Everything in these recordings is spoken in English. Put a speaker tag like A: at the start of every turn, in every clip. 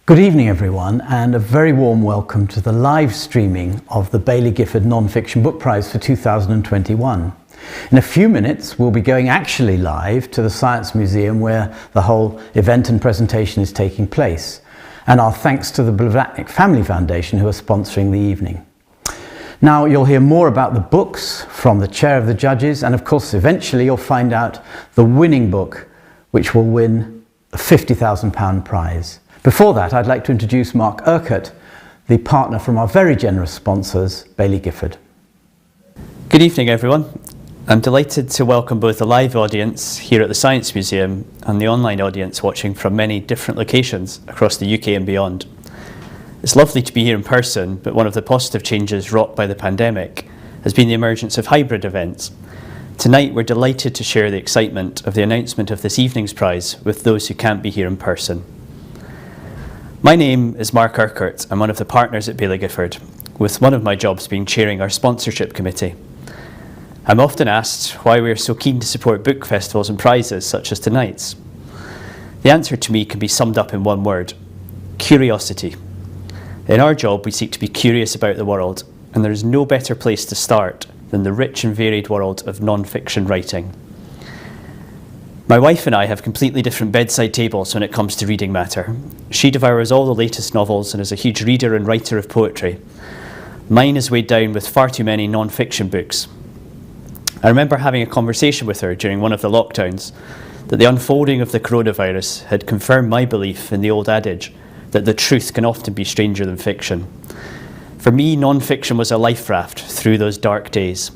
A: Good evening everyone, and a very warm welcome to the live streaming of the Baillie Gifford Non-Fiction Book Prize for 2021. In a few minutes we'll be going actually live to the Science Museum where the whole event and presentation is taking place, and our thanks to the Blavatnik Family Foundation who are sponsoring the evening. Now you'll hear more about the books from the chair of the judges, and of course eventually you'll find out the winning book which will win a £50,000 prize. Before that, I'd like to introduce Mark Urquhart, the partner from our very generous sponsors, Baillie Gifford.
B: Good evening, everyone. I'm delighted to welcome both the live audience here at the Science Museum and the online audience watching from many different locations across the UK and beyond. It's lovely to be here in person, but one of the positive changes wrought by the pandemic has been the emergence of hybrid events. Tonight, we're delighted to share the excitement of the announcement of this evening's prize with those who can't be here in person. My name is Mark Urquhart. I'm one of the partners at Baillie Gifford, with one of my jobs being chairing our sponsorship committee. I'm often asked why we are so keen to support book festivals and prizes such as tonight's. The answer to me can be summed up in one word: curiosity. In our job, we seek to be curious about the world, and there is no better place to start than the rich and varied world of non-fiction writing. My wife and I have completely different bedside tables when it comes to reading matter. She devours all the latest novels and is a huge reader and writer of poetry. Mine is weighed down with far too many non-fiction books. I remember having a conversation with her during one of the lockdowns that the unfolding of the coronavirus had confirmed my belief in the old adage that the truth can often be stranger than fiction. For me, non-fiction was a life raft through those dark days.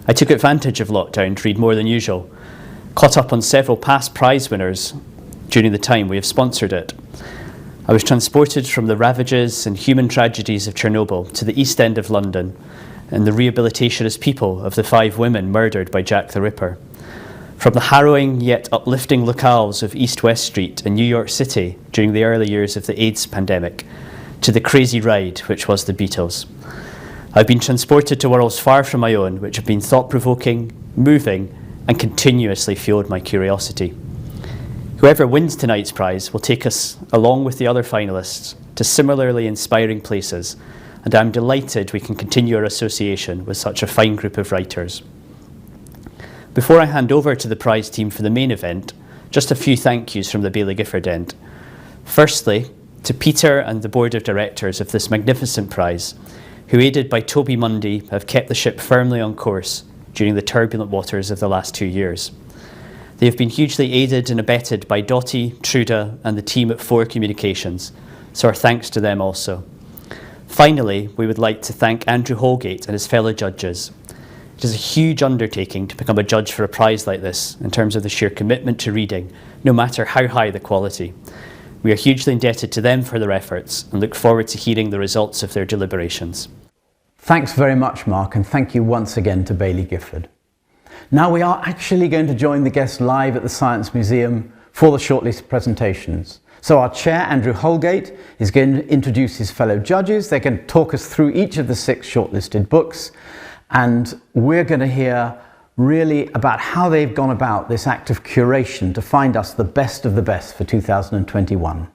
B: I took advantage of lockdown to read more than usual, caught up on several past prize winners during the time we have sponsored it. I was transported from the ravages and human tragedies of Chernobyl to the East End of London and the rehabilitationist people of the 5 women murdered by Jack the Ripper. From the harrowing yet uplifting locales of East West Street in New York City during the early years of the AIDS pandemic to the crazy ride which was the Beatles. I've been transported to worlds far from my own which have been thought-provoking, moving, and continuously fueled my curiosity. Whoever wins tonight's prize will take us, along with the other finalists, to similarly inspiring places, and I'm delighted we can continue our association with such a fine group of writers. Before I hand over to the prize team for the main event, just a few thank yous from the Baillie Gifford end. Firstly, to Peter and the board of directors of this magnificent prize, who, aided by Toby Mundy, have kept the ship firmly on course during the turbulent waters of the last 2 years. They have been hugely aided and abetted by Dottie, Truda and the team at 4 Communications, so our thanks to them also. Finally, we would like to thank Andrew Holgate and his fellow judges. It is a huge undertaking to become a judge for a prize like this in terms of the sheer commitment to reading, no matter how high the quality. We are hugely indebted to them for their efforts and look forward to hearing the results of their deliberations.
A: Thanks very much, Mark, and thank you once again to Baillie Gifford. Now we are actually going to join the guests live at the Science Museum for the shortlist presentations. So our chair, Andrew Holgate, is going to introduce his fellow judges. They're going to talk us through each of the 6 shortlisted books, and we're going to hear really about how they've gone about this act of curation to find us the best of the best for 2021.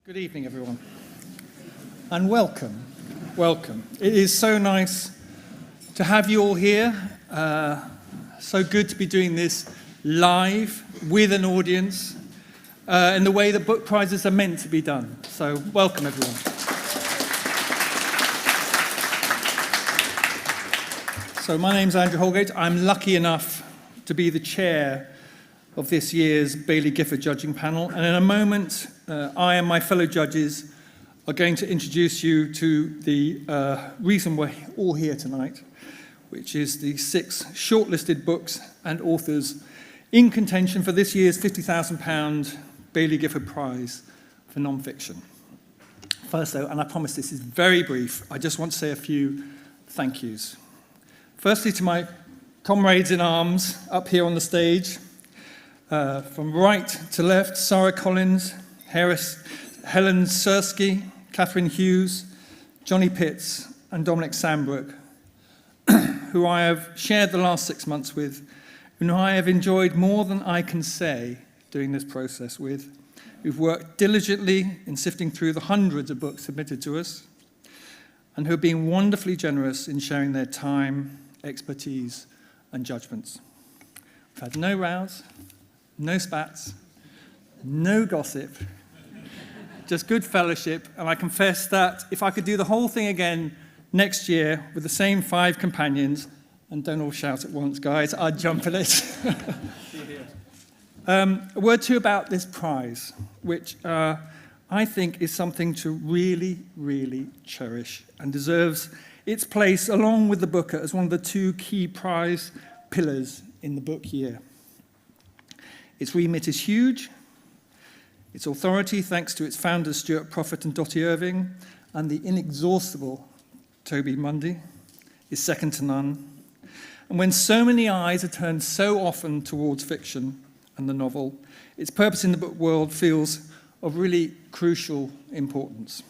C: Good evening, everyone, and welcome. It is so nice to have you all here. So good to be doing this live with an audience in the way that book prizes are meant to be done. So welcome, everyone. So my name's Andrew Holgate. I'm lucky enough to be the chair of this year's Baillie Gifford judging panel. And in a moment, I and my fellow judges are going to introduce you to the reason we're all here tonight, which is the 6 shortlisted books and authors in contention for this year's £50,000 Baillie Gifford Prize for non-fiction. First, though, and I promise this is very brief, I just want to say a few thank yous. Firstly, to my comrades in arms up here on the stage, from right to left, Sarah Collins, Helen Sersky, Catherine Hughes, Johnny Pitts, and Dominic Sandbrook, who I have shared the last 6 months with, and who I have enjoyed more than I can say doing this process with, who've worked diligently in sifting through the hundreds of books submitted to us, and who have been wonderfully generous in sharing their time, expertise, and judgments. We've had no rows, no spats, no gossip, just good fellowship, and I confess that if I could do the whole thing again next year with the same 5 companions, and don't all shout at once, guys, I'd jump at it. A word too about this prize, which I think is something to really, really cherish and deserves its place along with the Booker as one of the 2 key prize pillars in the book year. Its remit is huge. Its authority, thanks to its founders Stuart Prophet and Dottie Irving, and the inexhaustible Toby Mundy, is second to none. And when so many eyes are turned so often towards fiction and the novel, its purpose in the book world feels of really crucial importance.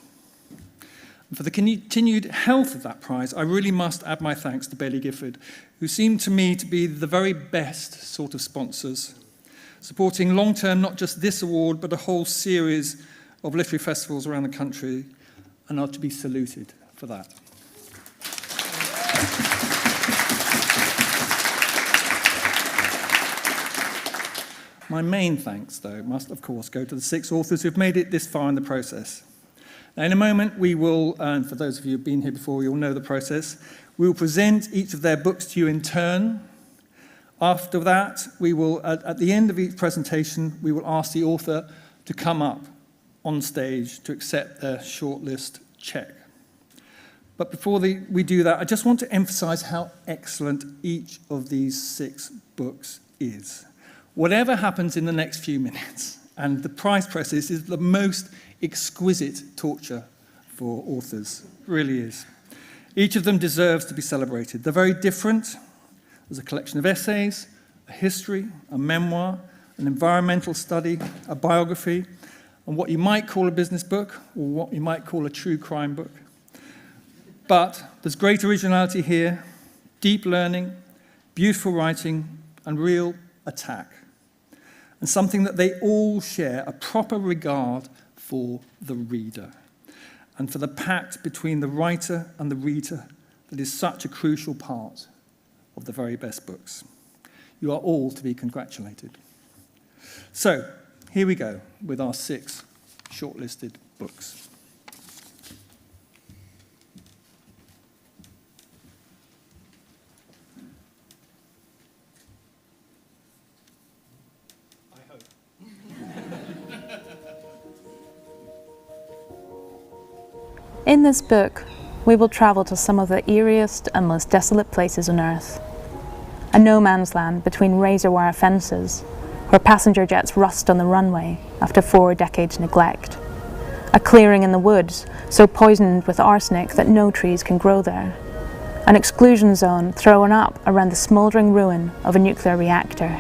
C: And for the continued health of that prize, I really must add my thanks to Baillie Gifford, who seem to me to be the very best sort of sponsors, supporting long-term not just this award, but a whole series of literary festivals around the country, and are to be saluted for that. My main thanks, though, must, of course, go to the 6 authors who've made it this far in the process. Now, in a moment, we will, and for those of you who've been here before, you'll know the process, we will present each of their books to you in turn. After that, we will, at the end of each presentation, we will ask the author to come up on stage to accept their shortlist check. But before we do that, I just want to emphasize how excellent each of these 6 books is. Whatever happens in the next few minutes, and the prize process is the most exquisite torture for authors, it really is. Each of them deserves to be celebrated. They're very different. There's a collection of essays, a history, a memoir, an environmental study, a biography, and what you might call a business book, or what you might call a true crime book. But there's great originality here, deep learning, beautiful writing, and real attack. And something that they all share, a proper regard for the reader, and for the pact between the writer and the reader that is such a crucial part of the very best books. You are all to be congratulated. So, here we go with our 6 shortlisted books. I hope.
D: In this book, we will travel to some of the eeriest and most desolate places on Earth. A no-man's land between razor-wire fences, where passenger jets rust on the runway after 4 decades' neglect. A clearing in the woods, so poisoned with arsenic that no trees can grow there. An exclusion zone thrown up around the smouldering ruin of a nuclear reactor.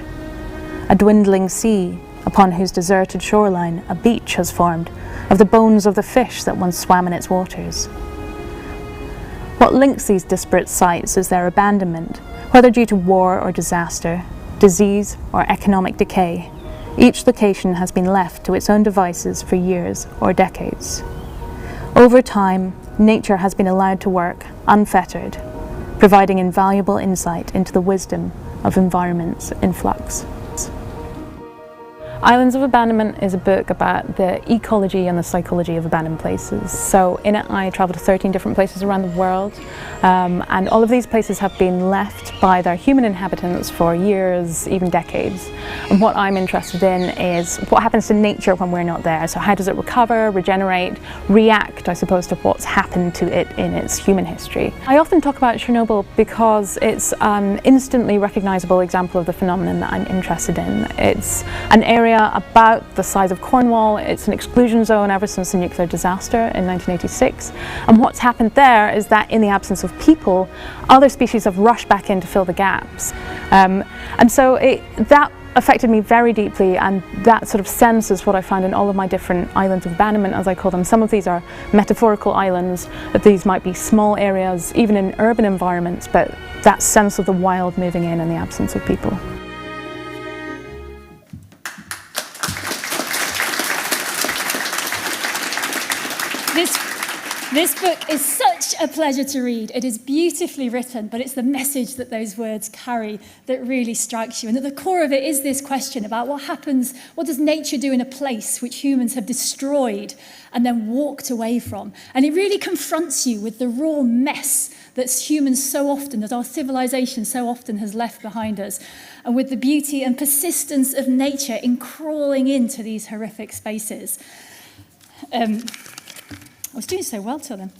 D: A dwindling sea, upon whose deserted shoreline a beach has formed of the bones of the fish that once swam in its waters. What links these disparate sites is their abandonment, whether due to war or disaster, disease or economic decay, Each location has been left to its own devices for years or decades. Over time, nature has been allowed to work unfettered, providing invaluable insight into the wisdom of environments in flux. Islands of Abandonment is a book about the ecology and the psychology of abandoned places. So in it I travelled to 13 different places around the world, and all of these places have been left by their human inhabitants for years, even decades. And what I'm interested in is what happens to nature when we're not there. So how does it recover, regenerate, react, I suppose, to what's happened to it in its human history. I often talk about Chernobyl because it's an instantly recognisable example of the phenomenon that I'm interested in. It's an area about the size of Cornwall. It's an exclusion zone ever since the nuclear disaster in 1986. And what's happened there is that in the absence of people, other species have rushed back in to fill the gaps. And so that affected me very deeply, and that sort of sense is what I found in all of my different islands of abandonment, as I call them. Some of these are metaphorical islands, that these might be small areas, even in urban environments, but that sense of the wild moving in the absence of people.
E: This book is such a pleasure to read. It is beautifully written, but it's the message that those words carry that really strikes you. And at the core of it is this question about what happens, what does nature do in a place which humans have destroyed and then walked away from? And it really confronts you with the raw mess that humans so often, that our civilization so often has left behind us, and with the beauty and persistence of nature in crawling into these horrific spaces. I was doing so well till then.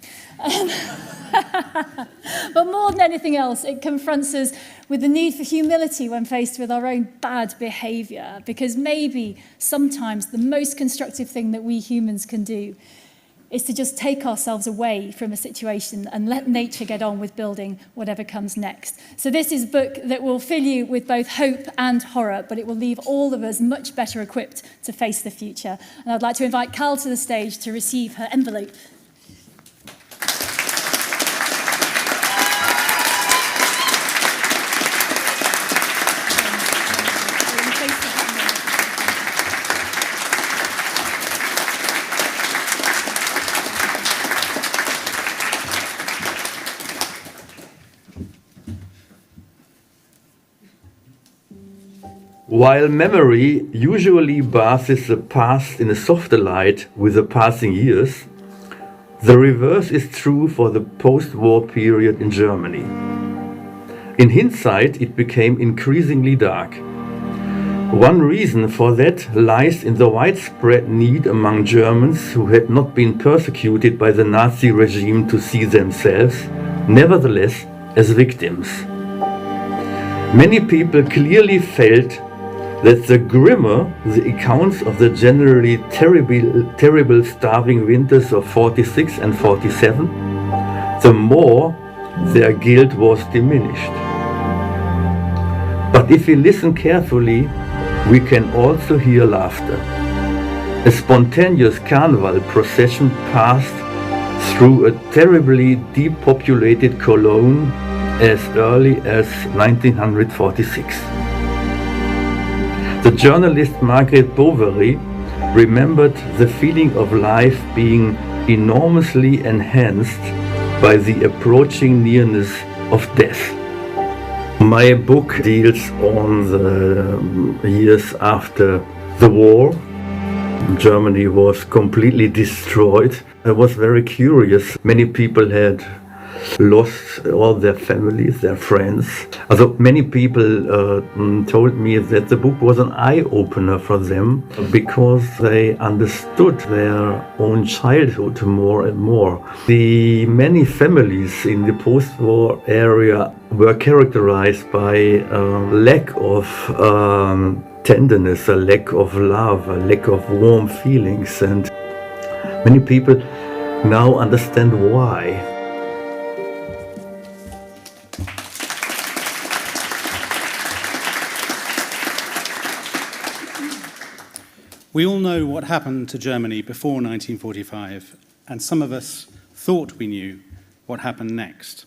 E: But more than anything else, it confronts us with the need for humility when faced with our own bad behaviour, because maybe sometimes the most constructive thing that we humans can do is to just take ourselves away from a situation and let nature get on with building whatever comes next. So this is a book that will fill you with both hope and horror, but it will leave all of us much better equipped to face the future. And I'd like to invite Cal to the stage to receive her envelope.
F: While memory usually bathes the past in a softer light with the passing years, the reverse is true for the post-war period in Germany. In hindsight, it became increasingly dark. One reason for that lies in the widespread need among Germans who had not been persecuted by the Nazi regime to see themselves, nevertheless, as victims. Many people clearly felt that the grimmer the accounts of the generally terrible starving winters of 46 and 47, the more their guilt was diminished. But if we listen carefully, we can also hear laughter. A spontaneous carnival procession passed through a terribly depopulated Cologne as early as 1946. The journalist Margaret Bovary remembered the feeling of life being enormously enhanced by the approaching nearness of death. My book deals on the years after the war. Germany was completely destroyed. I was very curious. Many people had lost all their families, their friends. Also, many people told me that the book was an eye-opener for them because they understood their own childhood more and more. The many families in the post-war area were characterized by a lack of tenderness, a lack of love, a lack of warm feelings, and many people now understand why.
G: We all know what happened to Germany before 1945, and some of us thought we knew what happened next.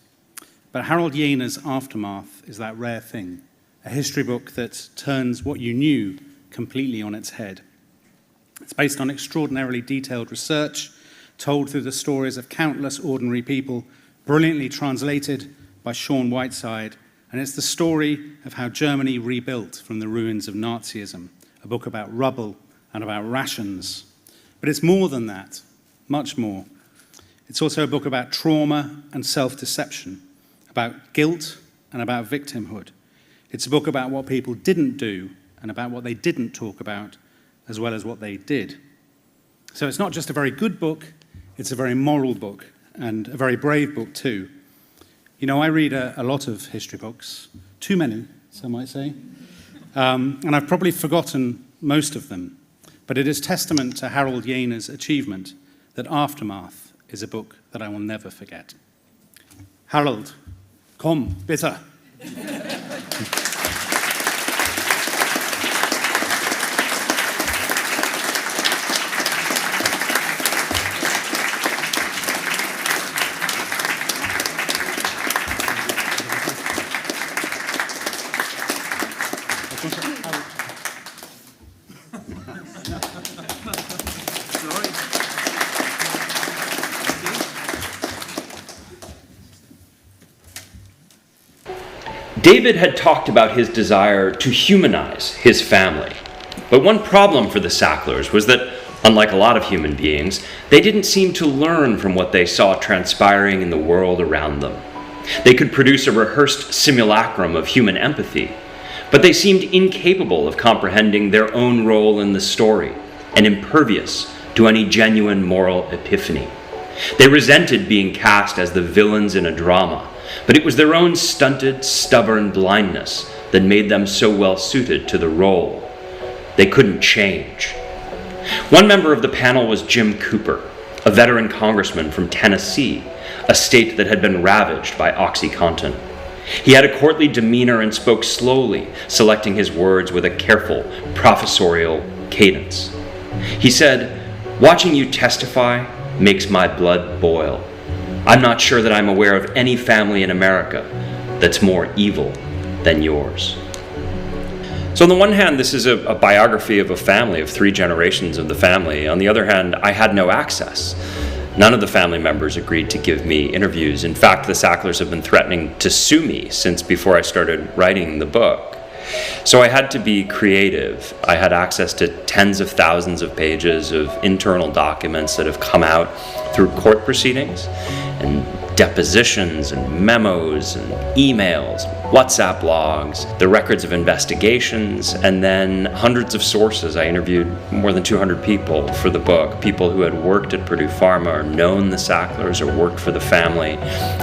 G: But Harald Jähner's Aftermath is that rare thing, a history book that turns what you knew completely on its head. It's based on extraordinarily detailed research, told through the stories of countless ordinary people, brilliantly translated by Shaun Whiteside, and it's the story of how Germany rebuilt from the ruins of Nazism, a book about rubble and about rations. But it's more than that, much more. It's also a book about trauma and self-deception, about guilt and about victimhood. It's a book about what people didn't do and about what they didn't talk about, as well as what they did. So it's not just a very good book, it's a very moral book, and a very brave book too. You know, I read a lot of history books, too many, some might say, and I've probably forgotten most of them, but it is testament to Harald Jähner's achievement that Aftermath is a book that I will never forget. Harald, komm, bitte.
H: David had talked about his desire to humanize his family. But one problem for the Sacklers was that, unlike a lot of human beings, they didn't seem to learn from what they saw transpiring in the world around them. They could produce a rehearsed simulacrum of human empathy, but they seemed incapable of comprehending their own role in the story and impervious to any genuine moral epiphany. They resented being cast as the villains in a drama, but it was their own stunted, stubborn blindness that made them so well suited to the role. They couldn't change. One member of the panel was Jim Cooper, a veteran congressman from Tennessee, a state that had been ravaged by OxyContin. He had a courtly demeanor and spoke slowly, selecting his words with a careful, professorial cadence. He said, "Watching you testify makes my blood boil. I'm not sure that I'm aware of any family in America that's more evil than yours." So on the one hand, this is a biography of a family, of 3 generations of the family. On the other hand, I had no access. None of the family members agreed to give me interviews. In fact, the Sacklers have been threatening to sue me since before I started writing the book. So I had to be creative. I had access to tens of thousands of pages of internal documents that have come out through court proceedings and depositions and memos and emails, WhatsApp logs, the records of investigations, and then hundreds of sources. I interviewed more than 200 people for the book, people who had worked at Purdue Pharma or known the Sacklers or worked for the family.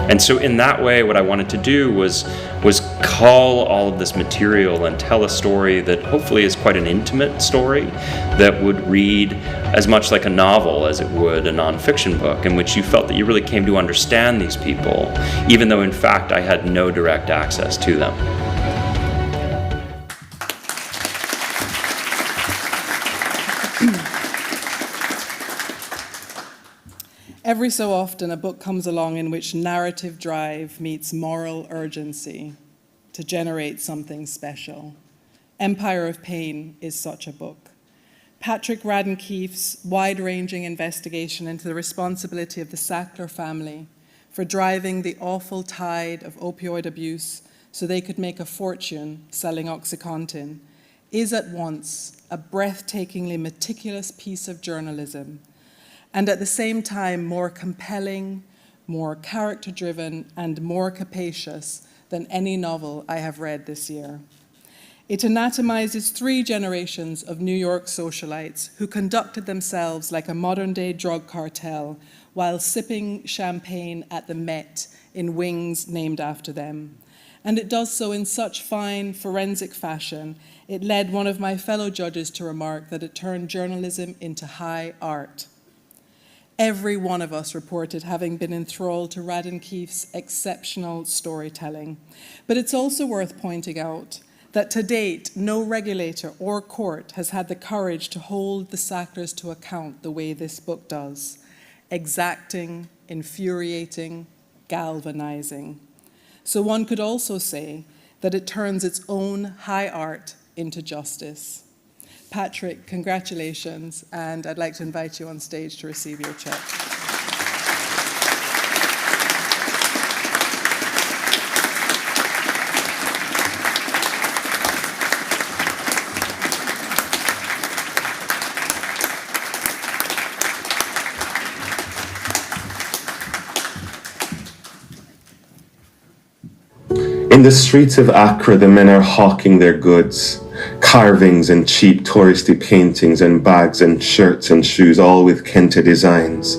H: And so in that way, what I wanted to do was cull all of this material and tell a story that hopefully is quite an intimate story that would read as much like a novel as it would a nonfiction book, in which you felt that you really came to understand these people, even though in fact I had no direct access to them.
I: Every so often, a book comes along in which narrative drive meets moral urgency to generate something special. Empire of Pain is such a book. Patrick Radden Keefe's wide-ranging investigation into the responsibility of the Sackler family for driving the awful tide of opioid abuse so they could make a fortune selling OxyContin is at once a breathtakingly meticulous piece of journalism and at the same time more compelling, more character-driven, and more capacious than any novel I have read this year. It anatomizes 3 generations of New York socialites who conducted themselves like a modern-day drug cartel while sipping champagne at the Met in wings named after them. And it does so in such fine forensic fashion, it led one of my fellow judges to remark that it turned journalism into high art. Every one of us reported having been enthralled to Radden Keefe's exceptional storytelling. But it's also worth pointing out that to date, no regulator or court has had the courage to hold the Sacklers to account the way this book does. Exacting, infuriating, galvanizing. So one could also say that it turns its own high art into justice. Patrick, congratulations, and I'd like to invite you on stage to receive your check.
J: In the streets of Accra, the men are hawking their goods, carvings and cheap touristy paintings and bags and shirts and shoes, all with Kente designs.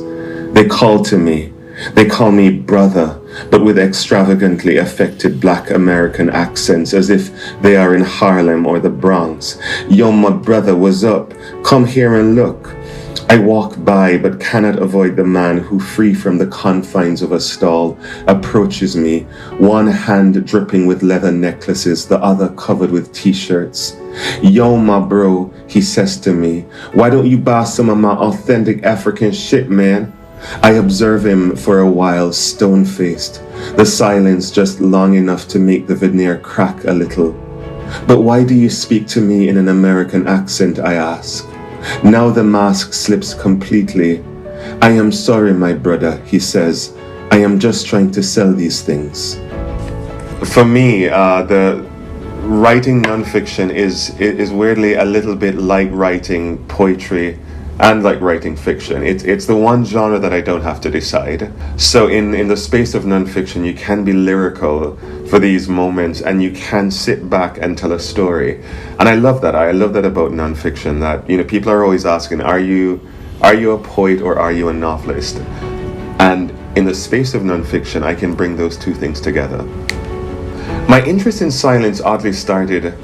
J: They call to me. They call me brother, but with extravagantly affected black American accents, as if they are in Harlem or the Bronx. Yo, my brother, what's up? Come here and look. I walk by, but cannot avoid the man who, free from the confines of a stall, approaches me, one hand dripping with leather necklaces, the other covered with t-shirts. Yo, my bro, he says to me, why don't you buy some of my authentic African shit, man? I observe him for a while, stone-faced, the silence just long enough to make the veneer crack a little. But why do you speak to me in an American accent, I ask. Now the mask slips completely. I am sorry, my brother, he says. I am just trying to sell these things. For me, the writing nonfiction is weirdly a little bit like writing poetry and like writing fiction. It's the one genre that I don't have to decide. So in the space of nonfiction, you can be lyrical for these moments and you can sit back and tell a story. And I love that. I love that about nonfiction, that, you know, people are always asking, are you a poet or are you a novelist? And in the space of nonfiction, I can bring those two things together. My interest in silence oddly started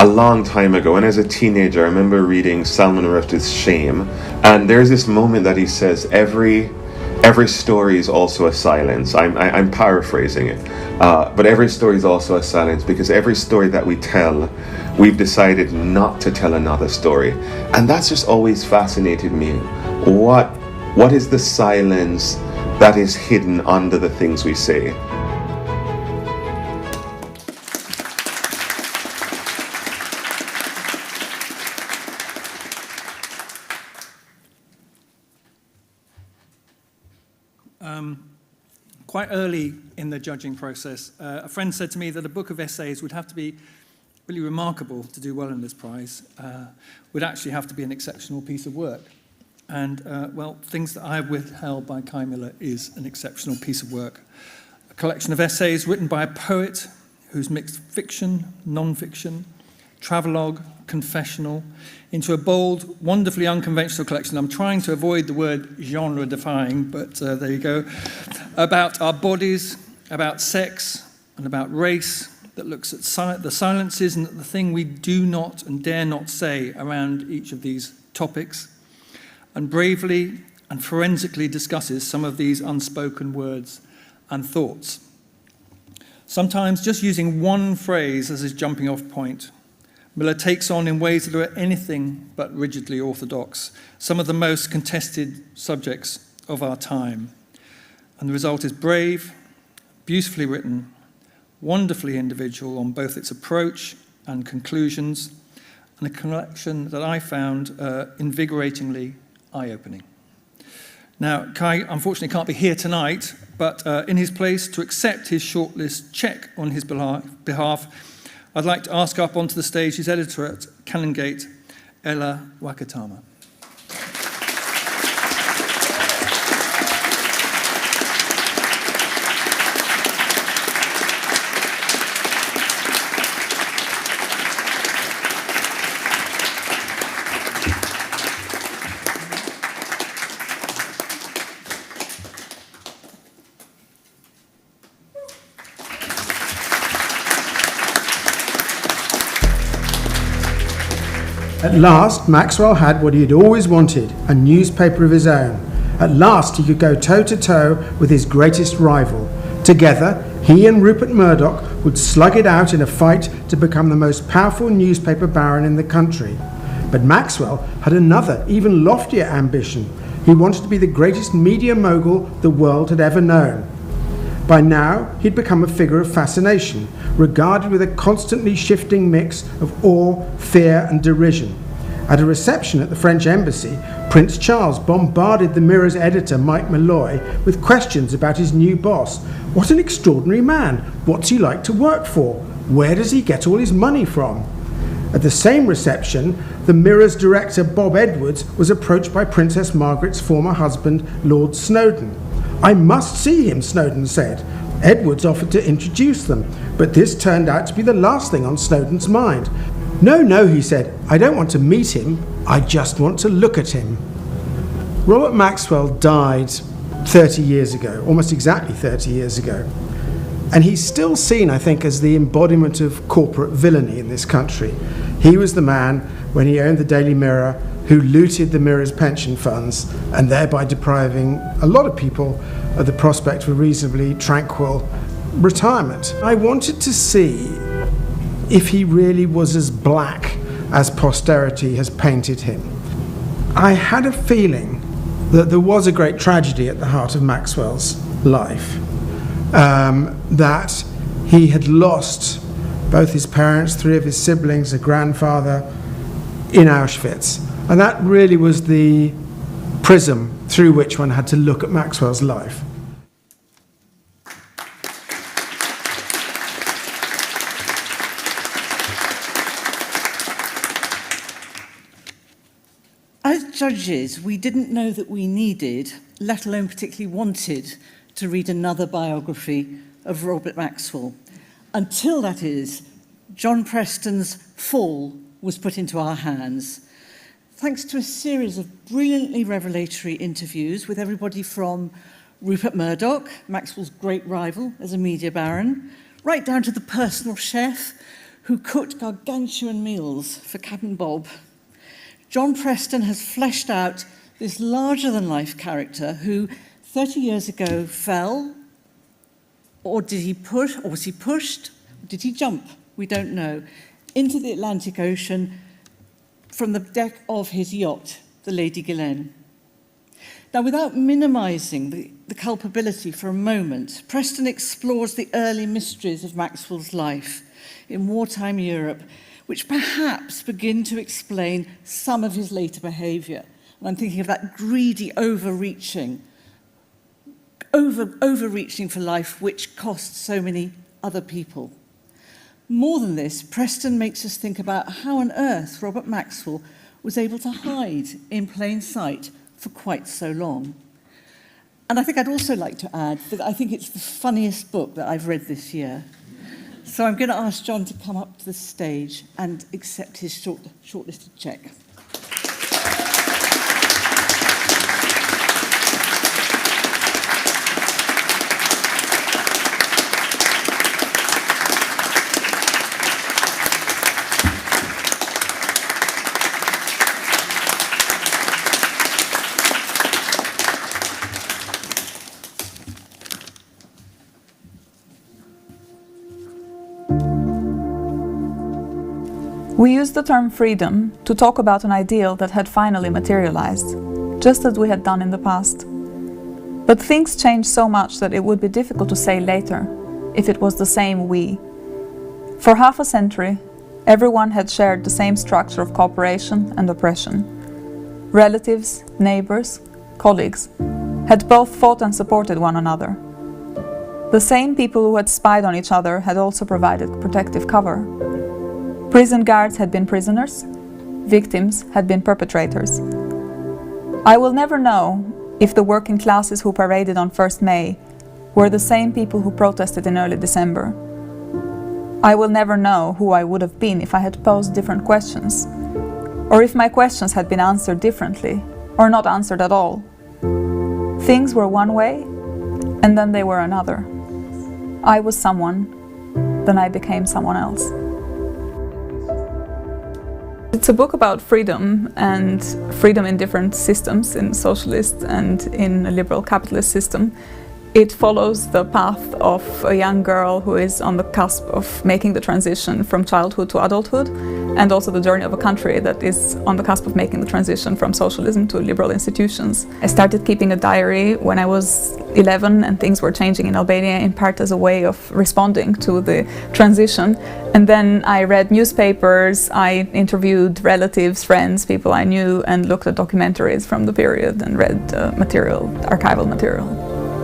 J: a long time ago, and as a teenager I remember reading Salman Rushdie's Shame, and there's this moment that he says every story is also a silence. I'm paraphrasing it, but every story is also a silence, because every story that we tell, we've decided not to tell another story. And that's just always fascinated me. What is the silence that is hidden under the things we say?
C: Quite early in the judging process, a friend said to me that a book of essays would have to be really remarkable to do well in this prize, would actually have to be an exceptional piece of work. And, well, Things That I Have Withheld by Kai Miller is an exceptional piece of work. A collection of essays written by a poet who's mixed fiction, non-fiction, travelogue, confessional, into a bold, wonderfully unconventional collection. I'm trying to avoid the word genre-defying, but there you go. About our bodies, about sex, and about race, that looks at the silences and the thing we do not and dare not say around each of these topics, and bravely and forensically discusses some of these unspoken words and thoughts. Sometimes just using one phrase as his jumping-off point, Miller takes on, in ways that are anything but rigidly orthodox, some of the most contested subjects of our time. And the result is brave, beautifully written, wonderfully individual on both its approach and conclusions, and a collection that I found invigoratingly eye-opening. Now, Kai unfortunately can't be here tonight, but in his place, to accept his shortlist check on his behalf, I'd like to ask up onto the stage his editor at Canongate, Ella Wakatama.
K: At last, Maxwell had what he had always wanted, a newspaper of his own. At last, he could go toe-to-toe with his greatest rival. Together, he and Rupert Murdoch would slug it out in a fight to become the most powerful newspaper baron in the country. But Maxwell had another, even loftier ambition. He wanted to be the greatest media mogul the world had ever known. By now, he'd become a figure of fascination, regarded with a constantly shifting mix of awe, fear, and derision. At a reception at the French embassy, Prince Charles bombarded the Mirror's editor, Mike Malloy, with questions about his new boss. What an extraordinary man! What's he like to work for? Where does he get all his money from? At the same reception, the Mirror's director, Bob Edwards, was approached by Princess Margaret's former husband, Lord Snowdon. "I must see him," Snowdon said. Edwards offered to introduce them, but this turned out to be the last thing on Snowdon's mind. No, he said, "I don't want to meet him, I just want to look at him." Robert Maxwell died 30 years ago, almost exactly 30 years ago. And he's still seen, I think, as the embodiment of corporate villainy in this country. He was the man, when he owned the Daily Mirror, who looted the Mirror's pension funds and thereby depriving a lot of people of the prospect of a reasonably tranquil retirement. I wanted to see if he really was as black as posterity has painted him. I had a feeling that there was a great tragedy at the heart of Maxwell's life, that he had lost both his parents, 3 of his siblings, a grandfather in Auschwitz. And that really was the prism through which one had to look at Maxwell's life.
L: As judges, we didn't know that we needed, let alone particularly wanted, to read another biography of Robert Maxwell, until, that is, John Preston's Fall was put into our hands. Thanks to a series of brilliantly revelatory interviews with everybody from Rupert Murdoch, Maxwell's great rival as a media baron, right down to the personal chef who cooked gargantuan meals for Captain Bob. John Preston has fleshed out this larger-than-life character who 30 years ago fell, or did he push, or was he pushed, or did he jump? We don't know, into the Atlantic Ocean from the deck of his yacht, the Lady Ghislaine. Now, without minimising the culpability for a moment, Preston explores the early mysteries of Maxwell's life in wartime Europe, which perhaps begin to explain some of his later behaviour. And I'm thinking of that greedy overreaching for life, which cost so many other people. More than this, Preston makes us think about how on earth Robert Maxwell was able to hide in plain sight for quite so long. And I think I'd also like to add that I think it's the funniest book that I've read this year. So I'm going to ask John to come up to the stage and accept his shortlisted cheque.
M: We used the term freedom to talk about an ideal that had finally materialized, just as we had done in the past. But things changed so much that it would be difficult to say later if it was the same we. For half a century, everyone had shared the same structure of cooperation and oppression. Relatives, neighbors, colleagues had both fought and supported one another. The same people who had spied on each other had also provided protective cover. Prison guards had been prisoners, victims had been perpetrators. I will never know if the working classes who paraded on 1st May were the same people who protested in early December. I will never know who I would have been if I had posed different questions, or if my questions had been answered differently, or not answered at all. Things were one way, and then they were another. I was someone, then I became someone else. It's a book about freedom, and freedom in different systems, in socialist and in a liberal capitalist system. It follows the path of a young girl who is on the cusp of making the transition from childhood to adulthood, and also the journey of a country that is on the cusp of making the transition from socialism to liberal institutions. I started keeping a diary when I was 11 and things were changing in Albania, in part as a way of responding to the transition. And then I read newspapers, I interviewed relatives, friends, people I knew, and looked at documentaries from the period and read archival material.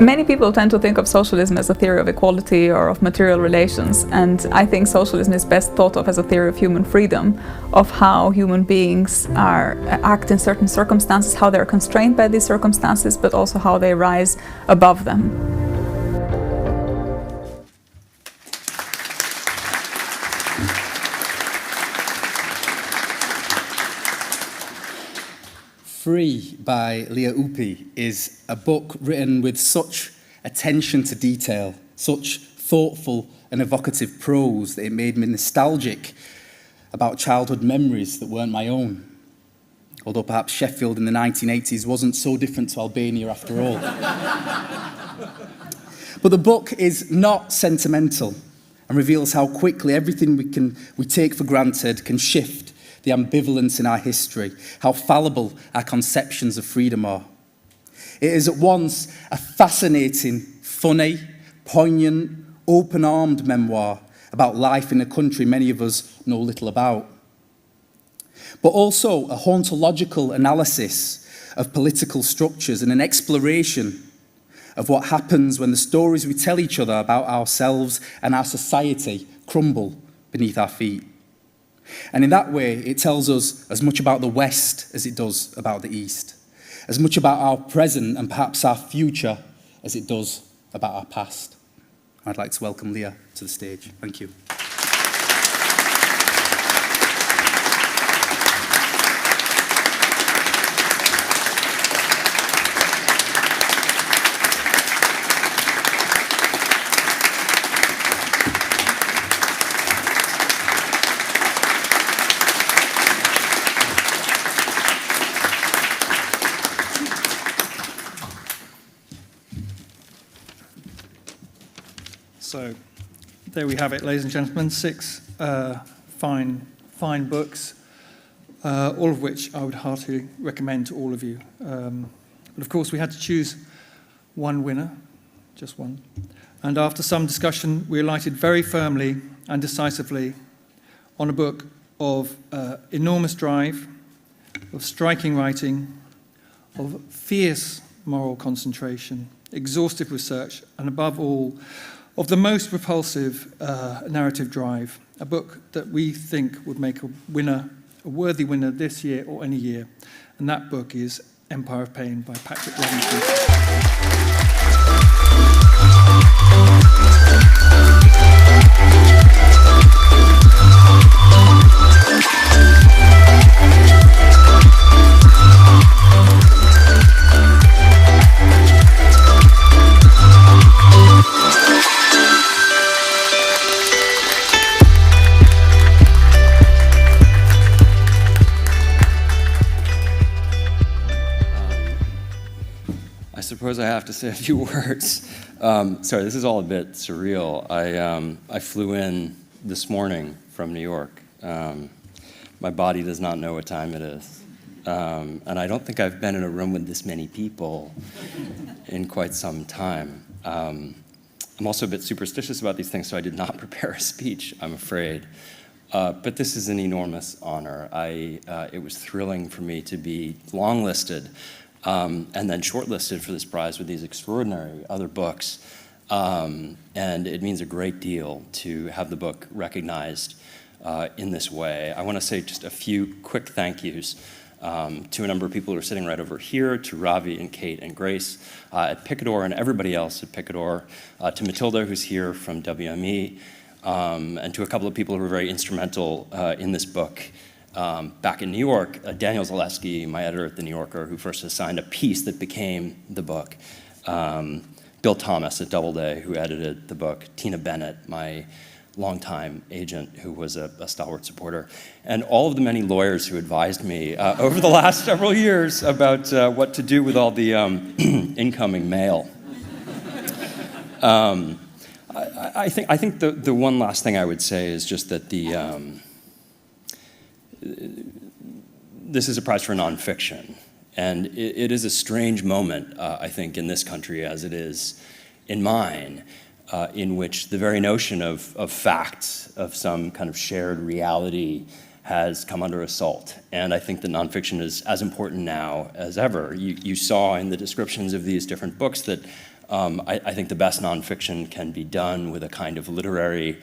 M: Many people tend to think of socialism as a theory of equality or of material relations, and I think socialism is best thought of as a theory of human freedom, of how human beings act in certain circumstances, how they're constrained by these circumstances, but also how they rise above them.
N: Free by Leah Upi is a book written with such attention to detail, such thoughtful and evocative prose that it made me nostalgic about childhood memories that weren't my own. Although perhaps Sheffield in the 1980s wasn't so different to Albania after all. But the book is not sentimental and reveals how quickly everything we take for granted can shift the ambivalence in our history, how fallible our conceptions of freedom are. It is at once a fascinating, funny, poignant, open-armed memoir about life in a country many of us know little about, but also a hauntological analysis of political structures and an exploration of what happens when the stories we tell each other about ourselves and our society crumble beneath our feet. And in that way, it tells us as much about the West as it does about the East, as much about our present and perhaps our future as it does about our past. I'd like to welcome Leah to the stage. Thank you.
C: So there we have it, ladies and gentlemen, 6 fine books, all of which I would heartily recommend to all of you. But of course we had to choose one winner, just one. And after some discussion, we alighted very firmly and decisively on a book of enormous drive, of striking writing, of fierce moral concentration, exhaustive research, and above all, of the most repulsive narrative drive, a book that we think would make a worthy winner this year or any year. And that book is Empire of Pain by Patrick Radden.
O: I suppose I have to say a few words. Sorry, this is all a bit surreal. I flew in this morning from New York. My body does not know what time it is. And I don't think I've been in a room with this many people in quite some time. I'm also a bit superstitious about these things, so I did not prepare a speech, I'm afraid. But this is an enormous honor. It was thrilling for me to be longlisted and then shortlisted for this prize with these extraordinary other books. And it means a great deal to have the book recognized in this way. I want to say just a few quick thank yous to a number of people who are sitting right over here, to Ravi and Kate and Grace at Picador and everybody else at Picador, to Matilda, who's here from WME, and to a couple of people who were very instrumental in this book. Back in New York, Daniel Zaleski, my editor at The New Yorker, who first assigned a piece that became the book. Bill Thomas at Doubleday, who edited the book. Tina Bennett, my longtime agent, who was a stalwart supporter. And all of the many lawyers who advised me over the last several years about what to do with all the incoming mail. I think the one last thing I would say is just that this is a prize for nonfiction. And it is a strange moment, I think, in this country as it is in mine, in which the very notion of fact, of some kind of shared reality, has come under assault. And I think that nonfiction is as important now as ever. You saw in the descriptions of these different books that I think the best nonfiction can be done with a kind of literary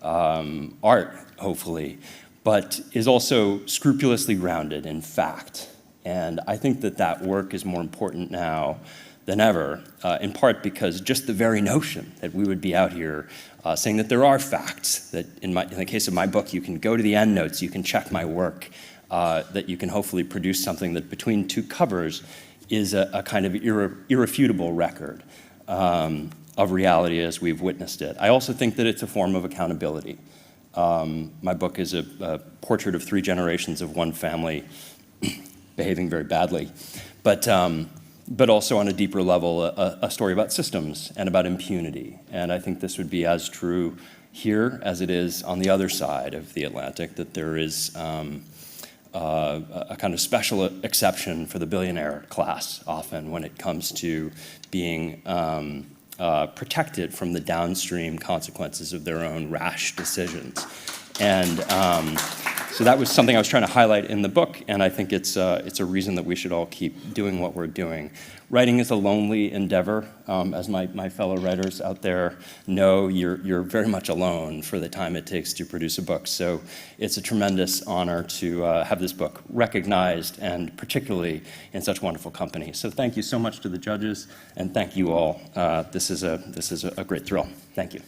O: art, hopefully, but is also scrupulously grounded in fact. And I think that that work is more important now than ever, in part because just the very notion that we would be out here saying that there are facts, that in the case of my book, you can go to the endnotes, you can check my work, that you can hopefully produce something that between two covers is a kind of irrefutable record of reality as we've witnessed it. I also think that it's a form of accountability. My book is a portrait of 3 generations of one family behaving very badly, but also on a deeper level, a story about systems and about impunity. And I think this would be as true here as it is on the other side of the Atlantic, that there is a kind of special exception for the billionaire class often when it comes to being protected from the downstream consequences of their own rash decisions. And so that was something I was trying to highlight in the book, and I think it's a reason that we should all keep doing what we're doing. Writing is a lonely endeavor. As my fellow writers out there know, you're very much alone for the time it takes to produce a book. So it's a tremendous honor to have this book recognized, and particularly in such wonderful company. So thank you so much to the judges, and thank you all. This is a great thrill. Thank you.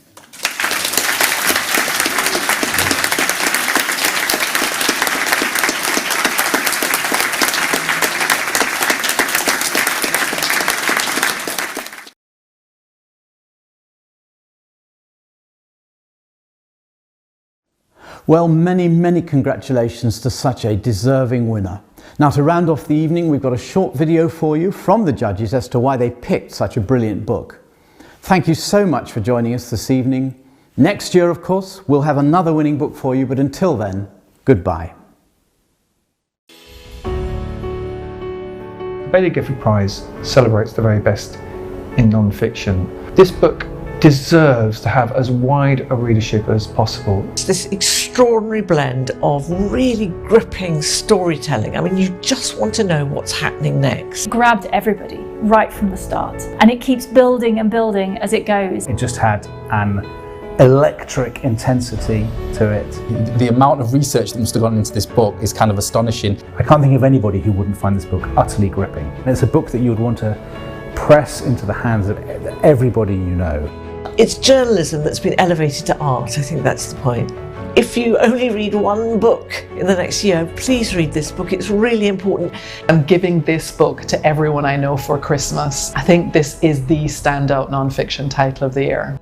A: Well, many, many congratulations to such a deserving winner. Now, to round off the evening, we've got a short video for you from the judges as to why they picked such a brilliant book. Thank you so much for joining us this evening. Next year, of course, we'll have another winning book for you, but until then, goodbye.
P: The Baillie Gifford Prize celebrates the very best in non-fiction. This book deserves to have as wide a readership as possible.
Q: It's this extraordinary blend of really gripping storytelling. I mean, you just want to know what's happening next.
E: Grabbed everybody right from the start, and it keeps building and building as it goes.
R: It just had an electric intensity to it.
S: The amount of research that must have gone into this book is kind of astonishing.
R: I can't think of anybody who wouldn't find this book utterly gripping. And it's a book that you would want to press into the hands of everybody you know.
Q: It's journalism that's been elevated to art. I think that's the point. If you only read one book in the next year, please read this book. It's really important.
T: I'm giving this book to everyone I know for Christmas. I think this is the standout non-fiction title of the year.